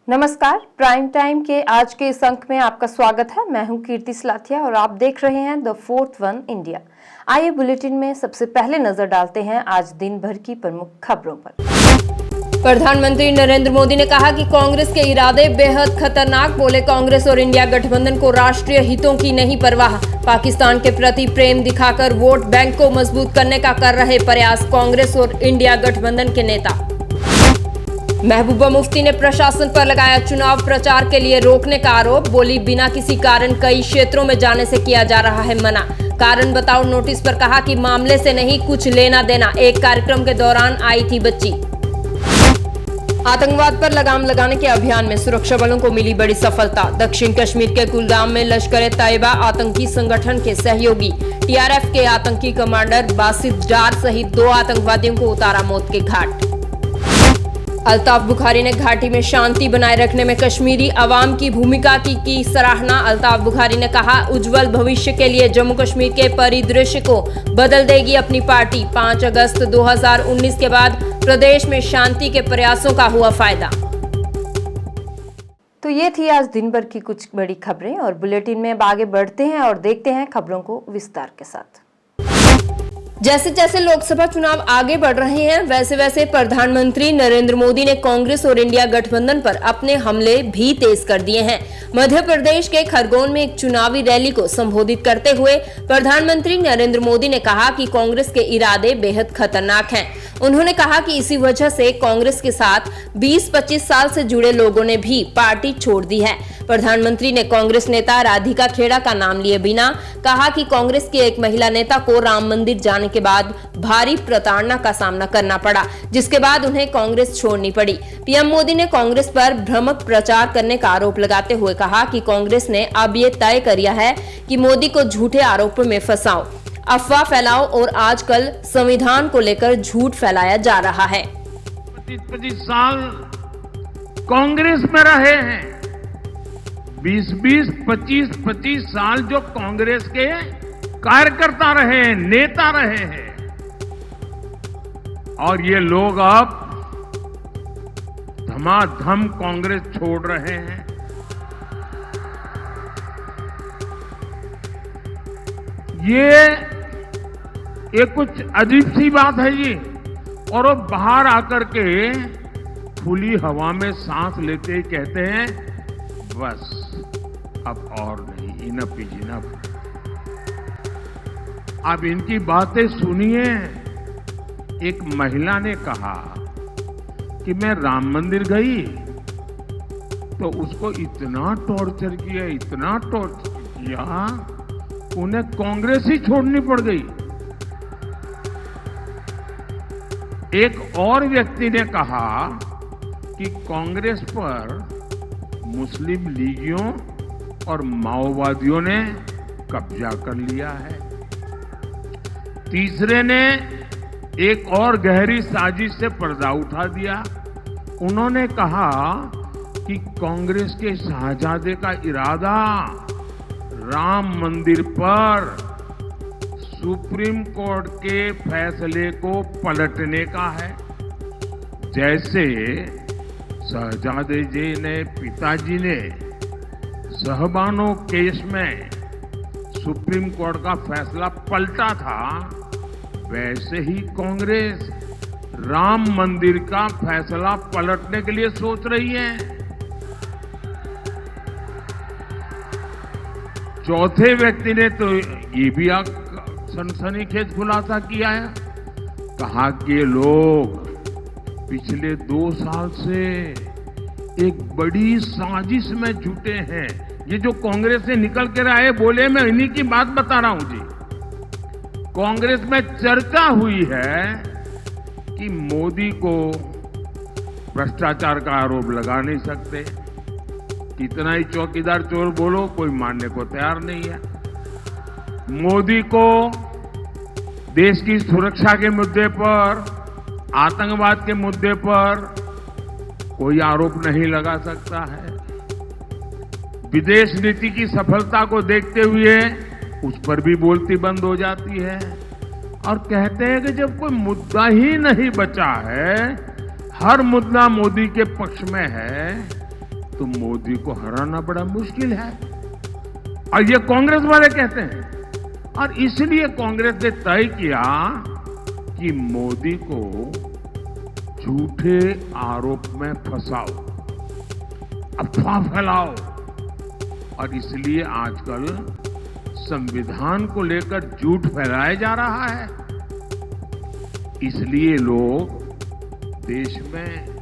नमस्कार, prime time के आज के इस अंक में आपका स्वागत है। मैं हूं कीर्ति सलाथिया और आप देख रहे हैं द फोर्थ वन इंडिया। आइए बुलेटिन में सबसे पहले नजर डालते हैं आज दिन भर की प्रमुख खबरों पर। प्रधानमंत्री नरेंद्र मोदी ने कहा कि कांग्रेस के इरादे बेहद खतरनाक। बोले, कांग्रेस और इंडिया गठबंधन को राष्ट्रीय हितों की नहीं परवाह। पाकिस्तान के प्रति प्रेम दिखाकर वोट बैंक को मजबूत करने का कर रहे प्रयास कांग्रेस और इंडिया गठबंधन के नेता। महबूबा मुफ्ती ने प्रशासन पर लगाया चुनाव प्रचार के लिए रोकने का आरोप। बोली, बिना किसी कारण कई क्षेत्रों में जाने से किया जा रहा है मना। कारण बताओ नोटिस पर कहा कि मामले से नहीं कुछ लेना देना। एक कार्यक्रम के दौरान आई थी बच्ची। आतंकवाद पर लगाम लगाने के अभियान में सुरक्षा बलों को मिली बड़ी सफलता। दक्षिण कश्मीर के कुलगाम में लश्कर-ए-तैयबा आतंकी संगठन के सहयोगी टीआरएफ के आतंकी कमांडर बासित डार सहित 2 आतंकवादियों को उतारा मौत के घाट। अल्ताफ बुखारी ने घाटी में शांति बनाए रखने में कश्मीरी अवाम की भूमिका की सराहना। अल्ताफ बुखारी ने कहा, उज्जवल भविष्य के लिए जम्मू कश्मीर के परिदृश्य को बदल देगी अपनी पार्टी। 5 अगस्त 2019 के बाद प्रदेश में शांति के प्रयासों का हुआ फायदा। तो ये थी आज दिन भर की कुछ बड़ी खबरें और बुलेटिन में अब आगे बढ़ते हैं और देखते हैं खबरों को विस्तार के साथ। जैसे जैसे लोकसभा चुनाव आगे बढ़ रहे हैं वैसे वैसे प्रधानमंत्री नरेंद्र मोदी ने कांग्रेस और इंडिया गठबंधन पर अपने हमले भी तेज कर दिए हैं। मध्य प्रदेश के खरगोन में एक चुनावी रैली को संबोधित करते हुए प्रधानमंत्री नरेंद्र मोदी ने कहा कि कांग्रेस के इरादे बेहद खतरनाक हैं। उन्होंने कहा कि इसी वजह से कांग्रेस के साथ 20-25 साल से जुड़े लोगों ने भी पार्टी छोड़ दी है। प्रधानमंत्री ने कांग्रेस नेता राधिका खेड़ा का नाम लिए बिना कहा कि कांग्रेस की एक महिला नेता को राम मंदिर जाने के बाद भारी प्रताड़ना का सामना करना पड़ा, जिसके बाद उन्हें कांग्रेस छोड़नी पड़ी। पीएम मोदी ने कांग्रेस पर भ्रामक प्रचार करने का आरोप लगाते हुए कहा कि कांग्रेस ने अब ये तय कर लिया है कि मोदी को झूठे आरोपों में फंसाओ, अफवाह फैलाओ और आजकल संविधान को लेकर झूठ फैलाया जा रहा है। 25 साल कांग्रेस में रहे हैं, 20-20, 25-25 साल जो कांग्रेस के कार्यकर्ता रहे हैं, नेता रहे हैं, और ये लोग अब धमाधम कांग्रेस छोड़ रहे हैं। ये कुछ अजीब सी बात है ये। और वो बाहर आकर के खुली हवा में सांस लेते ही कहते हैं, बस अब और नहीं, इनफ इज इनफ। आप इनकी बातें सुनिए। एक महिला ने कहा कि मैं राम मंदिर गई तो उसको इतना टॉर्चर किया, इतना टॉर्चर किया, उन्हें कांग्रेस ही छोड़नी पड़ गई। एक और व्यक्ति ने कहा कि कांग्रेस पर मुस्लिम लीगियों और माओवादियों ने कब्जा कर लिया है। तीसरे ने एक और गहरी साजिश से पर्दा उठा दिया। उन्होंने कहा कि कांग्रेस के शाहजादे का इरादा राम मंदिर पर सुप्रीम कोर्ट के फैसले को पलटने का है। जैसे शहजादे जी ने, पिताजी ने शहबानो केस में सुप्रीम कोर्ट का फैसला पलटा था, वैसे ही कांग्रेस राम मंदिर का फैसला पलटने के लिए सोच रही है। चौथे व्यक्ति ने तो ये भी सनसनीखेज खुलासा किया है, कहा कि ये लोग पिछले 2 साल से एक बड़ी साजिश में जुटे हैं। ये जो कांग्रेस से निकल के आए बोले, मैं इन्हीं की बात बता रहा हूं जी। कांग्रेस में चर्चा हुई है कि मोदी को भ्रष्टाचार का आरोप लगा नहीं सकते। कितना ही चौकीदार चोर बोलो, कोई मानने को तैयार नहीं है। मोदी को देश की सुरक्षा के मुद्दे पर, आतंकवाद के मुद्दे पर कोई आरोप नहीं लगा सकता है। विदेश नीति की सफलता को देखते हुए उस पर भी बोलती बंद हो जाती है और कहते हैं कि जब कोई मुद्दा ही नहीं बचा है, हर मुद्दा मोदी के पक्ष में है, तो मोदी को हराना बड़ा मुश्किल है, और ये कांग्रेस वाले कहते हैं। और इसलिए कांग्रेस ने तय किया कि मोदी को झूठे आरोप में फंसाओ, अफवाह फैलाओ, और इसलिए आजकल संविधान को लेकर झूठ फैलाया जा रहा है। इसलिए लोग देश में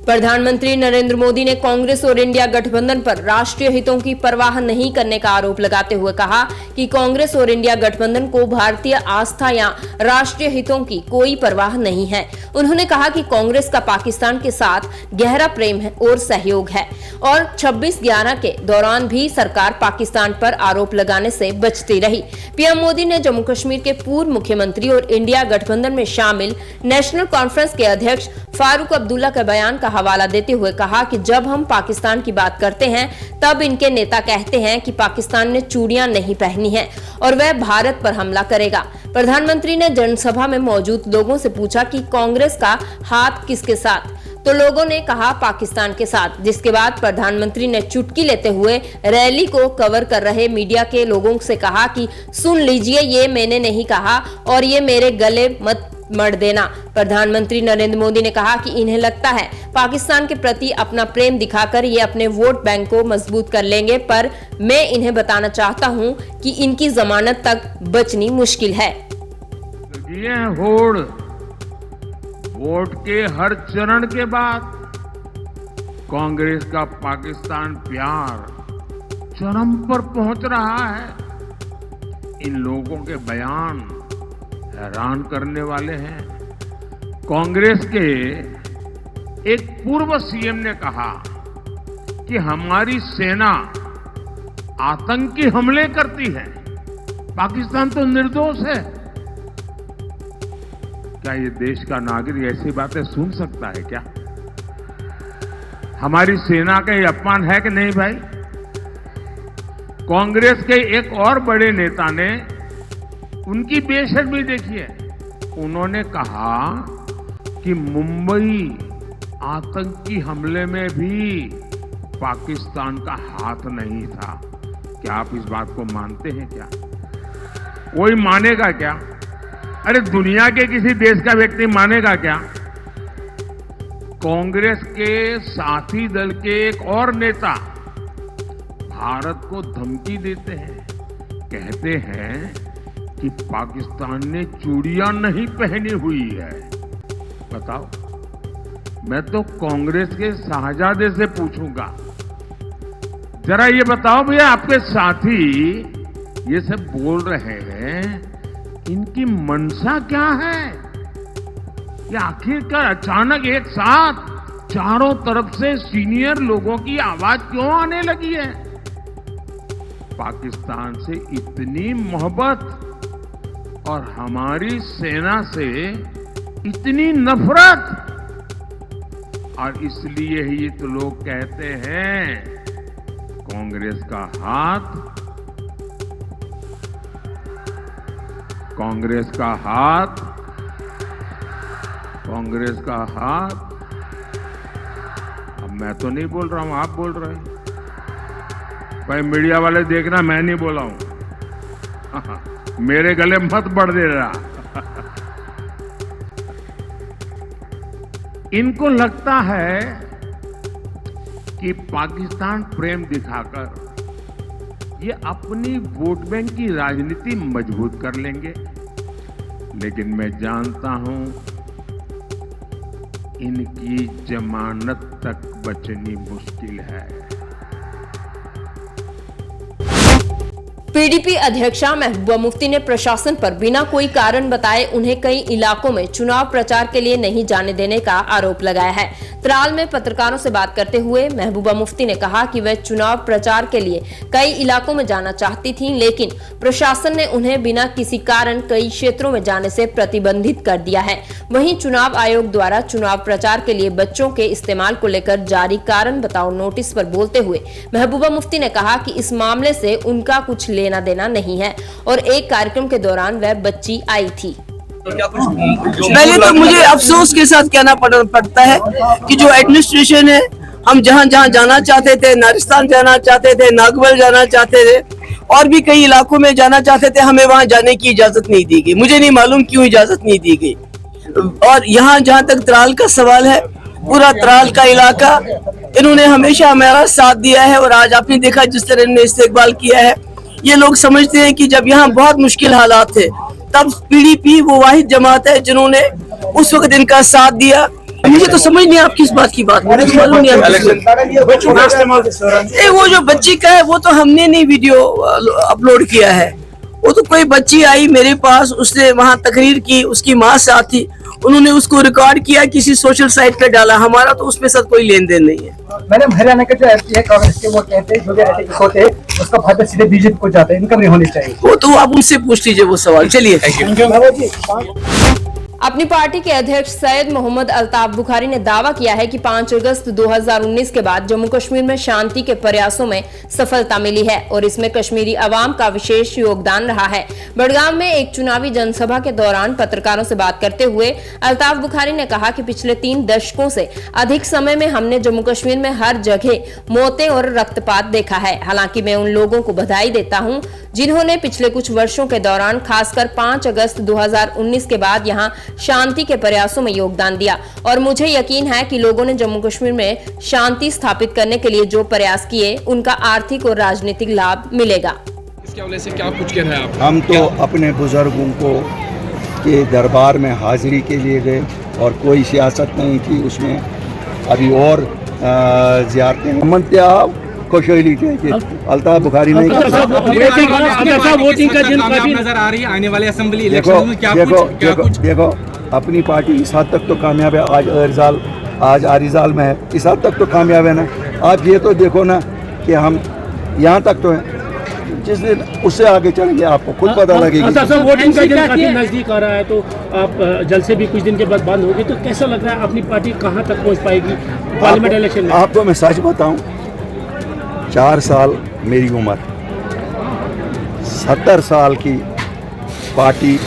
प्रधानमंत्री नरेंद्र मोदी ने कांग्रेस और इंडिया गठबंधन पर राष्ट्रीय हितों की परवाह नहीं करने का आरोप लगाते हुए कहा कि कांग्रेस और इंडिया गठबंधन को भारतीय आस्था या राष्ट्रीय हितों की कोई परवाह नहीं है। उन्होंने कहा कि कांग्रेस का पाकिस्तान के साथ गहरा प्रेम है और सहयोग है, और 26/11 के दौरान भी सरकार पाकिस्तान पर आरोप लगाने से बचती रही। पीएम मोदी ने जम्मू कश्मीर के पूर्व मुख्यमंत्री और इंडिया गठबंधन में शामिल नेशनल कॉन्फ्रेंस के अध्यक्ष फारूक अब्दुल्ला के बयान का हवाला देते हुए कहा कि जब हम पाकिस्तान की बात करते हैं तब इनके नेता कहते हैं कि पाकिस्तान ने चूड़ियां नहीं पहनी हैं और वह भारत पर हमला करेगा। प्रधानमंत्री ने जनसभा में मौजूद लोगों से पूछा कि कांग्रेस का हाथ किसके साथ, तो लोगों ने कहा पाकिस्तान के साथ, जिसके बाद प्रधानमंत्री ने चुटकी लेते हुए रैली को कवर कर रहे मीडिया के लोगों से कहा कि सुन लीजिए, ये मैंने नहीं कहा और ये मेरे गले मत मर देना। प्रधानमंत्री नरेंद्र मोदी ने कहा कि इन्हें लगता है पाकिस्तान के प्रति अपना प्रेम दिखाकर ये अपने वोट बैंक को मजबूत कर लेंगे, पर मैं इन्हें बताना चाहता हूं कि इनकी जमानत तक बचनी मुश्किल है। ये होड़ वोट के हर चरण के बाद कांग्रेस का पाकिस्तान प्यार चरम पर पहुंच रहा है। इन लोगों के बयान हैरान करने वाले हैं। कांग्रेस के एक पूर्व सीएम ने कहा कि हमारी सेना आतंकी हमले करती है, पाकिस्तान तो निर्दोष है। क्या ये देश का नागरिक ऐसी बातें सुन सकता है क्या? हमारी सेना का ये अपमान है कि नहीं भाई? कांग्रेस के एक और बड़े नेता ने उनकी बेशर्मी देखिए। उन्होंने कहा कि मुंबई आतंकी हमले में भी पाकिस्तान का हाथ नहीं था। क्या आप इस बात को मानते हैं क्या? कोई मानेगा क्या? अरे दुनिया के किसी देश का व्यक्ति मानेगा क्या? कांग्रेस के साथी दल के एक और नेता भारत को धमकी देते हैं, कहते हैं कि पाकिस्तान ने चूड़ियां नहीं पहनी हुई है। बताओ, मैं तो कांग्रेस के शाहजादे से पूछूंगा, जरा ये बताओ भैया, आपके साथी ये सब बोल रहे हैं, इनकी मंशा क्या है? ये आखिरकार अचानक एक साथ चारों तरफ से सीनियर लोगों की आवाज क्यों आने लगी है? पाकिस्तान से इतनी मोहब्बत और हमारी सेना से इतनी नफरत, और इसलिए ही तो लोग कहते हैं कांग्रेस का हाथ अब मैं तो नहीं बोल रहा हूं, आप बोल रहे हैं भाई। मीडिया वाले देखना, मैं नहीं बोला हूं। मेरे गले मत बढ़ दे रहा। इनको लगता है कि पाकिस्तान प्रेम दिखाकर ये अपनी वोट बैंक की राजनीति मजबूत कर लेंगे, लेकिन मैं जानता हूं इनकी जमानत तक बचनी मुश्किल है। पीडीपी अध्यक्षा महबूबा मुफ्ती ने प्रशासन पर बिना कोई कारण बताए उन्हें कई इलाकों में चुनाव प्रचार के लिए नहीं जाने देने का आरोप लगाया है। त्राल में पत्रकारों से बात करते हुए महबूबा मुफ्ती ने कहा कि वह चुनाव प्रचार के लिए कई इलाकों में जाना चाहती थीं, लेकिन प्रशासन ने उन्हें बिना किसी कारण कई क्षेत्रों में जाने से प्रतिबंधित कर दिया है। वहीं चुनाव आयोग द्वारा चुनाव प्रचार के लिए बच्चों के इस्तेमाल को लेकर जारी कारण बताओ नोटिस पर बोलते हुए महबूबा मुफ्ती ने कहा कि इस मामले से उनका कुछ लेना देना नहीं है और एक कार्यक्रम के दौरान वह बच्ची आई थी। पहले तो मुझे अफसोस के साथ कहना पड़ता है कि जो एडमिनिस्ट्रेशन है, हम जहां जहां जाना चाहते थे, नारिस्तान जाना चाहते थे, नागवल जाना चाहते थे और भी कई इलाकों में जाना चाहते थे, हमें वहां जाने की इजाजत नहीं दी गई। मुझे नहीं मालूम क्यों इजाजत नहीं दी गई। और यहाँ जहाँ तक त्राल का सवाल है, पूरा त्राल का इलाका इन्होंने हमेशा हमारा साथ दिया है और आज आपने देखा जिस तरह इन्होंने इस्तेकबाल किया है। ये लोग समझते हैं कि जब यहाँ बहुत मुश्किल हालात थे तब पीडीपी वो वाहिद जमात है जिन्होंने उस वक्त इनका साथ दिया। मुझे तो समझ नहीं आप किस बात की बात, मुझे मालूम नहीं वो जो बच्ची का है वो तो हमने नहीं वीडियो अपलोड किया है। वो तो कोई बच्ची आई मेरे पास, उसने वहाँ तकरीर की, उसकी माँ साथ थी, उन्होंने उसको रिकॉर्ड किया, किसी सोशल साइट पे डाला। हमारा तो उसमें साथ कोई लेन देन नहीं है। मैडम हरियाणा के जो एमपी है कांग्रेस के, वो कहते हैं जो भी ऐसे होते हैं उसका फायदा सीधे बीजेपी को जाता है, इनकम नहीं होनी चाहिए। वो तो आप उनसे पूछ लीजिए वो सवाल। चलिए अपनी पार्टी के अध्यक्ष सैयद मोहम्मद अल्ताफ बुखारी ने दावा किया है कि 5 अगस्त 2019 के बाद जम्मू कश्मीर में शांति के प्रयासों में सफलता मिली है और इसमें कश्मीरी अवाम का विशेष योगदान रहा है। बड़गाम में एक चुनावी जनसभा के दौरान पत्रकारों से बात करते हुए अल्ताफ बुखारी ने कहा कि पिछले 3 दशकों से अधिक समय में हमने जम्मू कश्मीर में हर जगह मौतें और रक्तपात देखा है। हालांकि मैं उन लोगों को बधाई देता हूं जिन्होंने पिछले कुछ वर्षों के दौरान खासकर 5 अगस्त 2019 के बाद यहां शांति के प्रयासों में योगदान दिया और मुझे यकीन है कि लोगों ने जम्मू कश्मीर में शांति स्थापित करने के लिए जो प्रयास किए उनका आर्थिक और राजनीतिक लाभ मिलेगा। इसके हवाले से क्या कुछ कह रहे हैं आप? हम तो अपने बुजुर्गों को के दरबार में हाजिरी के लिए गए और कोई सियासत नहीं थी उसमें। अभी और ज़ियारतें खुशहाली थे अल्ताफ बुखारी नहीं वोटिंग का दिन नजर आ रही है आने वाले असेंबली इलेक्शन में। देखो अपनी पार्टी इस हद तक तो कामयाब है। आज आरिजाल में है, इस हद तक तो कामयाब है ना। आप ये तो देखो ना कि हम यहाँ तक तो हैं, जिस दिन उससे आगे चलेंगे आपको खुद पता लगेगा। वोटिंग का दिन काफी नजदीक आ रहा है तो आप जल्द से भी कुछ दिन के बाद बंद होगी, तो कैसा लग रहा है अपनी पार्टी कहाँ तक पहुँच पाएगी पार्लियामेंट इलेक्शन में? आपको मैं सच बताऊँ, 4 साल मेरी उम्र, 70 साल की पार्टी,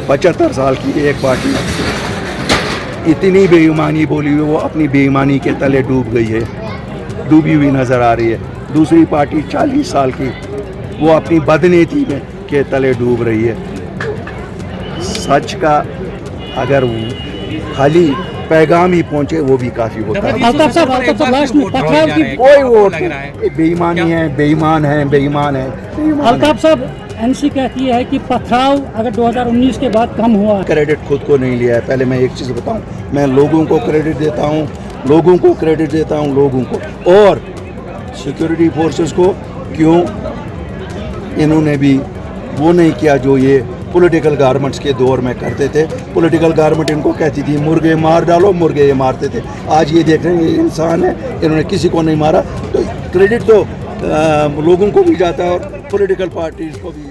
75 साल की एक पार्टी इतनी बेईमानी बोली हुई, वो अपनी बेईमानी के तले डूब गई है, डूबी हुई नज़र आ रही है। दूसरी पार्टी 40 साल की, वो अपनी बदनीति में के तले डूब रही है। सच का अगर खाली पैगाम ही पहुंचे वो भी काफी होता है। कोई वोट बेईमानी है, बेईमान है। अल्ताफ साहब, एनसी कहती है कि पथराव अगर 2019 के बाद कम हुआ। क्रेडिट खुद को नहीं लिया है। पहले मैं एक चीज़ बताऊं, मैं लोगों को क्रेडिट देता हूं, लोगों को और सिक्योरिटी फोर्सेस को। क्यों इन्होंने भी वो नहीं किया जो ये पॉलिटिकल गारमेंट्स के दौर में करते थे। पॉलिटिकल गारमेंट इनको कहती थी मुर्गे मार डालो, मुर्गे ये मारते थे। आज ये देख रहे हैं ये इंसान है, इन्होंने किसी को नहीं मारा। तो क्रेडिट तो लोगों को भी जाता है और पॉलिटिकल पार्टीज को भी।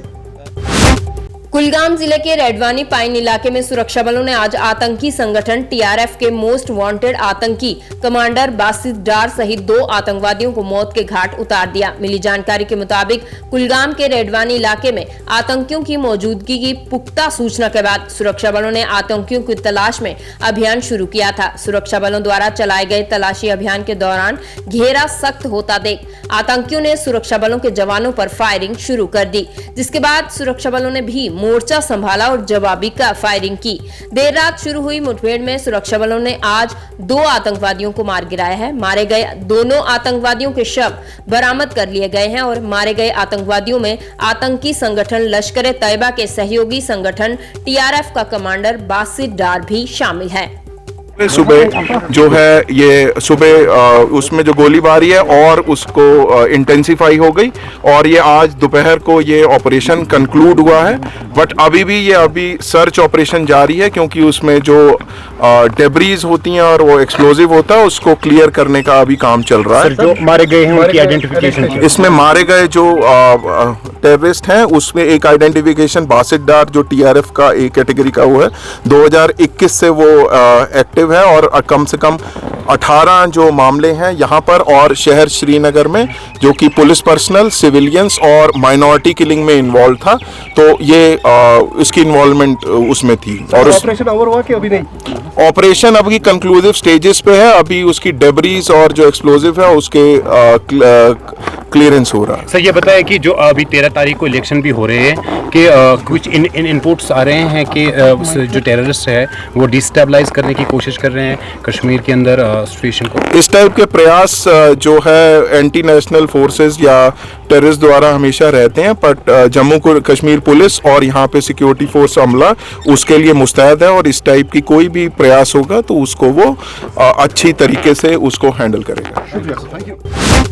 कुलगाम जिले के रेडवानी पाइन इलाके में सुरक्षा बलों ने आज आतंकी संगठन टीआरएफ के मोस्ट वांटेड आतंकी कमांडर बासित डार सहित 2 आतंकवादियों को मौत के घाट उतार दिया। मिली जानकारी के मुताबिक कुलगाम के रेडवानी इलाके में आतंकियों की मौजूदगी की पुख्ता सूचना के बाद सुरक्षा बलों ने आतंकियों की तलाश में अभियान शुरू किया था। सुरक्षा बलों द्वारा चलाए गए तलाशी अभियान के दौरान घेरा सख्त होता देख आतंकियों ने सुरक्षा बलों के जवानों पर फायरिंग शुरू कर दी, जिसके बाद सुरक्षा बलों ने भी मोर्चा संभाला और जवाबी का फायरिंग की। देर रात शुरू हुई मुठभेड़ में सुरक्षा बलों ने आज 2 आतंकवादियों को मार गिराया है। मारे गए दोनों आतंकवादियों के शव बरामद कर लिए गए हैं और मारे गए आतंकवादियों में आतंकी संगठन लश्कर तैयबा के सहयोगी संगठन टीआरएफ का कमांडर बासित डार भी शामिल है। सुबह जो है ये सुबह उसमें जो गोलीबारी है और उसको इंटेंसिफाई हो गई और ये आज दोपहर को ये ऑपरेशन कंक्लूड हुआ है। बट अभी भी ये सर्च ऑपरेशन जारी है क्योंकि उसमें जो डेब्रीज होती हैं और वो एक्सप्लोजिव होता है उसको क्लियर करने का अभी काम चल रहा है। जो मारे गए हैं उनकी आइडेंटिफिकेशन, इसमें मारे गए जो टेररिस्ट हैं उसमें एक आइडेंटिफिकेशन बासित डार जो टीआरएफ का एक कैटेगरी का वो है, 2021 से वो एक्टिव है और कम से कम 18 जो मामले हैं यहाँ पर और शहर श्रीनगर में, जो कि पुलिस पर्सनल, सिविलियंस और माइनॉरिटी किलिंग में इन्वॉल्व था। तो ये इसकी इन्वॉल्वमेंट उसमें थी। और ऑपरेशन ओवर हुआ कि अभी नहीं? ऑपरेशन अभी कंक्लूसिव स्टेजेस पे है। अभी उसकी डेब्रीज और जो एक्सप्लोजिव है उसके क्लियरेंस हो रहा है। सर ये बताया कि जो अभी 13 तारीख को इलेक्शन भी हो रहे हैं कि कुछ इनपुट्स आ रहे हैं कि जो टेररिस्ट है वो डिस्टेबलाइज करने की कोशिश कर रहे हैं कश्मीर के अंदर सिचुएशन को। इस टाइप के प्रयास जो है एंटी नेशनल फोर्सेस या टेररिस्ट द्वारा हमेशा रहते हैं, बट जम्मू कश्मीर पुलिस और यहाँ पे सिक्योरिटी फोर्स अमला उसके लिए मुस्तैद है और इस टाइप की कोई भी प्रयास होगा तो उसको वो अच्छी तरीके से उसको हैंडल करेगा।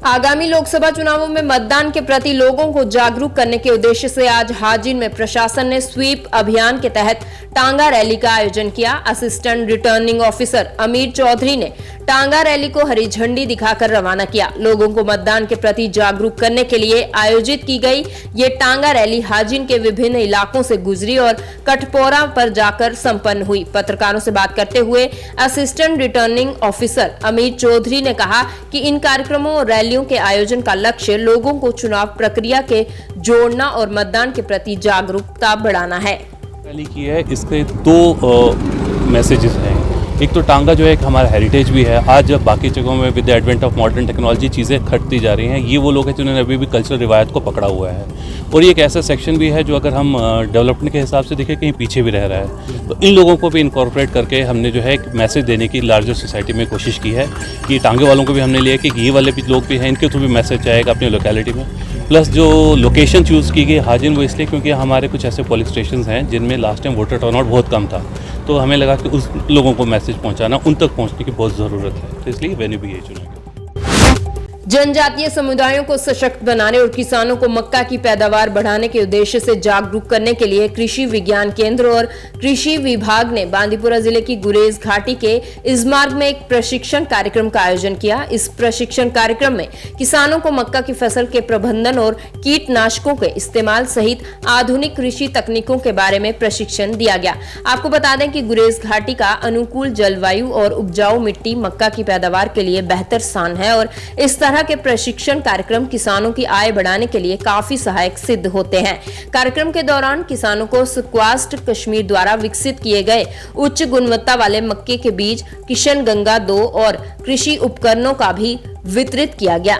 आगामी लोकसभा चुनावों में मतदान के प्रति लोगों को जागरूक करने के उद्देश्य से आज हाजिन में प्रशासन ने स्वीप अभियान के तहत टांगा रैली का आयोजन किया। असिस्टेंट रिटर्निंग ऑफिसर अमीर चौधरी ने टांगा रैली को हरी झंडी दिखाकर रवाना किया। लोगों को मतदान के प्रति जागरूक करने के लिए आयोजित की गई ये टांगा रैली हाजिन के विभिन्न इलाकों से गुजरी और कटपोरा पर जाकर संपन्न हुई। पत्रकारों से बात करते हुए असिस्टेंट रिटर्निंग ऑफिसर अमीर चौधरी ने कहा कि इन कार्यक्रमों और रैलियों के आयोजन का लक्ष्य लोगों को चुनाव प्रक्रिया के जोड़ना और मतदान के प्रति जागरूकता बढ़ाना है। रैली की है, इसके 2 मैसेजेस हैं। एक तो टांगा जो है एक हमारा हेरिटेज भी है। आज जब बाकी जगहों में with the advent of modern technology चीज़ें घटती जा रही हैं, ये वो लोग हैं जिन्होंने अभी भी कल्चरल रिवायत को पकड़ा हुआ है। और ये एक ऐसा सेक्शन भी है जो अगर हम डेवलपमेंट के हिसाब से देखें कहीं पीछे भी रह रहा है। तो इन लोगों को भी इनकॉर्पोरेट करके हमने जो है एक मैसेज देने की लार्जर सोसाइटी में कोशिश की है कि टांगे वालों को भी हमने लिया कि ये वाले भी लोग भी हैं, इनके थ्रू भी मैसेज जाएगा अपनी लोकेलिटी में। प्लस जो लोकेशन चूज़ की गई हाजिन वो इसलिए क्योंकि हमारे कुछ ऐसे पोलिंग स्टेशन हैं जिनमें लास्ट टाइम वोटर टर्नआउट बहुत कम था, तो हमें लगा कि उस लोगों को मैसेज पहुंचाना, उन तक पहुंचने की बहुत ज़रूरत है, तो इसलिए वेन्यू भी ये चुना गया। जनजातीय समुदायों को सशक्त बनाने और किसानों को मक्का की पैदावार बढ़ाने के उद्देश्य से जागरूक करने के लिए कृषि विज्ञान केंद्र और कृषि विभाग ने बांदीपुरा जिले की गुरेज घाटी के इजमार्ग में एक प्रशिक्षण कार्यक्रम का आयोजन किया। इस प्रशिक्षण कार्यक्रम में किसानों को मक्का की फसल के प्रबंधन और कीटनाशकों के इस्तेमाल सहित आधुनिक कृषि तकनीकों के बारे में प्रशिक्षण दिया गया। आपको बता दें कि गुरेज घाटी का अनुकूल जलवायु और उपजाऊ मिट्टी मक्का की पैदावार के लिए बेहतर स्थान है और इस तरह के प्रशिक्षण कार्यक्रम किसानों की आय बढ़ाने के लिए काफी सहायक सिद्ध होते हैं। कार्यक्रम के दौरान किसानों को स्क्वास्ट कश्मीर द्वारा विकसित किए गए उच्च गुणवत्ता वाले मक्के के बीज किशन गंगा 2 और कृषि उपकरणों का भी वितरित किया गया।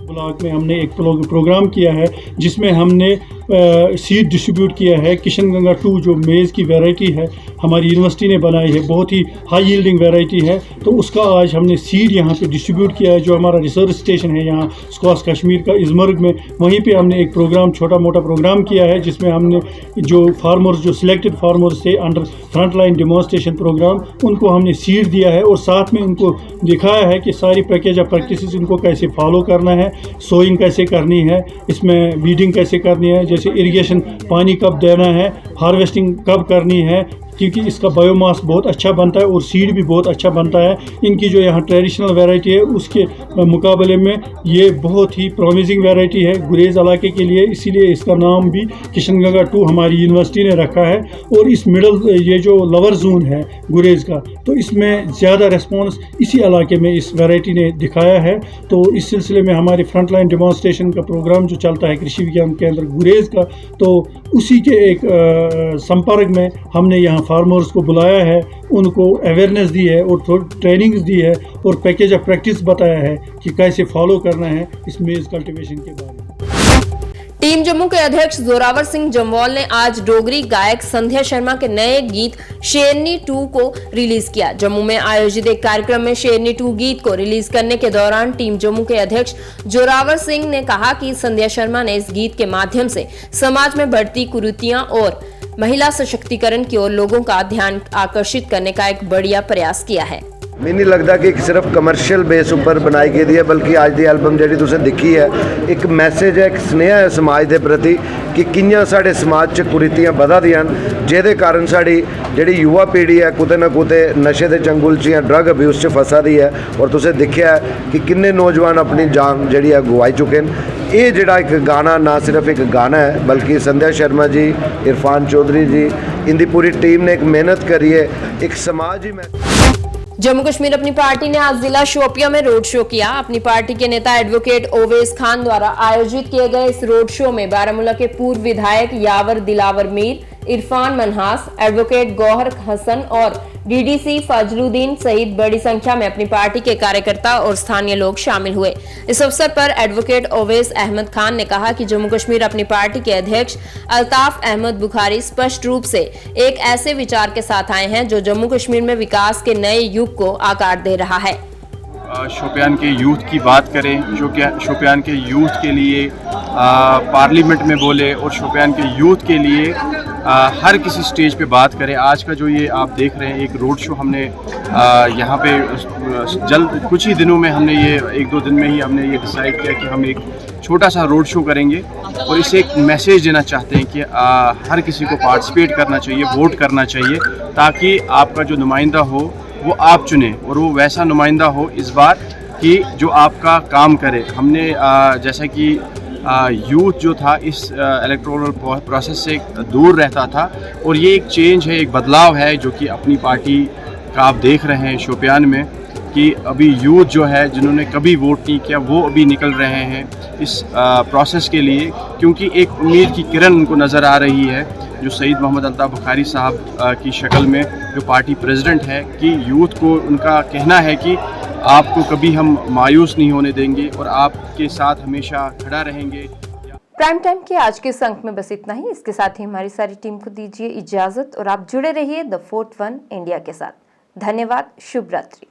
ब्लॉक में हमने एक प्रोग्राम किया है जिसमें हमने सीड डिस्ट्रीब्यूट किया है। किशन गंगा 2 जो मेज़ की वैरायटी है हमारी यूनिवर्सिटी ने बनाई है, बहुत ही हाई यील्डिंग वैरायटी है, तो उसका आज हमने सीड यहाँ पे डिस्ट्रीब्यूट किया है। जो हमारा रिसर्च स्टेशन है यहाँ स्क्वास्ट कश्मीर का इजमर्ग में, वहीं पे हमने एक प्रोग्राम छोटा मोटा प्रोग्राम किया है जिसमें हमने जो फार्मर्स जो सिलेक्टेड फार्मर्स थे under front line demonstration programme, उनको हमने सीड दिया है और साथ में उनको दिखाया है कि सारी पैकेज ऑफ प्रैक्टिसेस उनको कैसे फॉलो करना है, सोइंग कैसे करनी है, इसमें वीडिंग कैसे करनी है, जैसे इरिगेशन पानी कब देना है, हार्वेस्टिंग कब करनी है, क्योंकि इसका बायोमास बहुत अच्छा बनता है और सीड भी बहुत अच्छा बनता है। इनकी जो यहाँ ट्रेडिशनल वैरायटी है उसके मुकाबले में ये बहुत ही प्रॉमिसिंग वैरायटी है गुरेज इलाके के लिए, इसीलिए इसका नाम भी किशन गंगा 2 हमारी यूनिवर्सिटी ने रखा है। और इस मिडल ये जो लवर जोन है गुरेज का, तो इसमें ज़्यादा रिस्पॉन्स इसी इलाके में इस वैरायटी ने दिखाया है। तो इस सिलसिले में हमारे फ्रंट लाइन डेमोन्स्ट्रेशन का प्रोग्राम जो चलता है कृषि विज्ञान केंद्र गुरेज का, तो उसी के एक संपर्क में हमने यहाँ फार्मर्स को बुलाया है, उनको अवेयरनेस दी है और ट्रेनिंग्स दी है और पैकेज ऑफ प्रैक्टिस बताया है कि कैसे फॉलो करना है इस मेज कल्टीवेशन के बारे में। टीम जम्मू के अध्यक्ष जोरावर सिंह जम्वाल ने आज डोगरी गायक संध्या शर्मा के नए गीत शेरनी 2 को रिलीज किया। जम्मू में आयोजित एक कार्यक्रम में शेरनी 2 गीत को रिलीज करने के दौरान टीम जम्मू के अध्यक्ष जोरावर सिंह ने कहा कि संध्या शर्मा ने इस गीत के माध्यम से समाज में बढ़ती कुरीतियां और महिला सशक्तिकरण की ओर लोगों का ध्यान आकर्षित करने का एक बढ़िया प्रयास किया है। ਮੈਨੂੰ नहीं लगता कि सिर्फ कमर्शियल बेस उपर बनाई गई है, बल्कि आज की एल्बम जी तुसें दिखी है एक मैसेज है, एक स्नेहा है समाज के प्रति कि कियां साडे समाज च कुरीतियां बधा दियां जिहदे कारण साडी जिहड़ी युवा पीढ़ी है कुते ना कुते नशे के चंगुल च या ड्रग अब्यूज़ च फसा दी है। और तुसें देखिया कि किन्ने नौजवान अपनी जान जिहड़ी है गवाई चुके हैं। ये जिहड़ा एक गाना ना सिर्फ एक गाना है बल्कि संध्या शर्मा जी, इरफान चौधरी जी, इनकी पूरी टीम ने एक मेहनत करी है, एक समाज ही जम्मू कश्मीर अपनी पार्टी ने आज जिला शोपियां में रोड शो किया। अपनी पार्टी के नेता एडवोकेट ओवैस खान द्वारा आयोजित किए गए इस रोड शो में बारामूला के पूर्व विधायक यावर दिलावर मीर, इरफान मनहास, एडवोकेट गौहर हसन और डीडीसी फजलुद्दीन सहित बड़ी संख्या में अपनी पार्टी के कार्यकर्ता और स्थानीय लोग शामिल हुए। इस अवसर पर एडवोकेट ओवैस अहमद खान ने कहा कि जम्मू कश्मीर अपनी पार्टी के अध्यक्ष अल्ताफ अहमद बुखारी स्पष्ट रूप से एक ऐसे विचार के साथ आए हैं जो जम्मू कश्मीर में विकास के नए युग को आकार दे रहा है। शोपियान के यूथ की बात करें, शोपियान के यूथ के लिए पार्लियामेंट में बोले और शोपियान के यूथ के लिए हर किसी स्टेज पे बात करें। आज का जो ये आप देख रहे हैं एक रोड शो हमने यहाँ पे जल्द कुछ ही दिनों में हमने ये 1-2 दिन में ही हमने ये डिसाइड किया कि हम एक छोटा सा रोड शो करेंगे और इसे एक मैसेज देना चाहते हैं कि हर किसी को पार्टिसिपेट करना चाहिए, वोट करना चाहिए, ताकि आपका जो नुमाइंदा हो वो आप चुने और वो वैसा नुमाइंदा हो इस बार कि जो आपका काम करे। हमने जैसा कि यूथ जो था इस इलेक्टोरल प्रोसेस से दूर रहता था और ये एक चेंज है, एक बदलाव है जो कि अपनी पार्टी का आप देख रहे हैं शोपियान में कि अभी यूथ जो है जिन्होंने कभी वोट नहीं किया वो अभी निकल रहे हैं इस प्रोसेस के लिए, क्योंकि एक उम्मीद की किरण उनको नज़र आ रही है जो सईद मोहम्मद अल्ताफ़ बुखारी साहब की शक्ल में जो पार्टी प्रेसिडेंट है कि यूथ को उनका कहना है कि आपको कभी हम मायूस नहीं होने देंगे और आपके साथ हमेशा खड़ा रहेंगे। प्राइम टाइम के आज के इस अंक में बस इतना ही। इसके साथ ही हमारी सारी टीम को दीजिए इजाजत और आप जुड़े रहिए द फोर्थ वन इंडिया के साथ। धन्यवाद, शुभ रात्रि।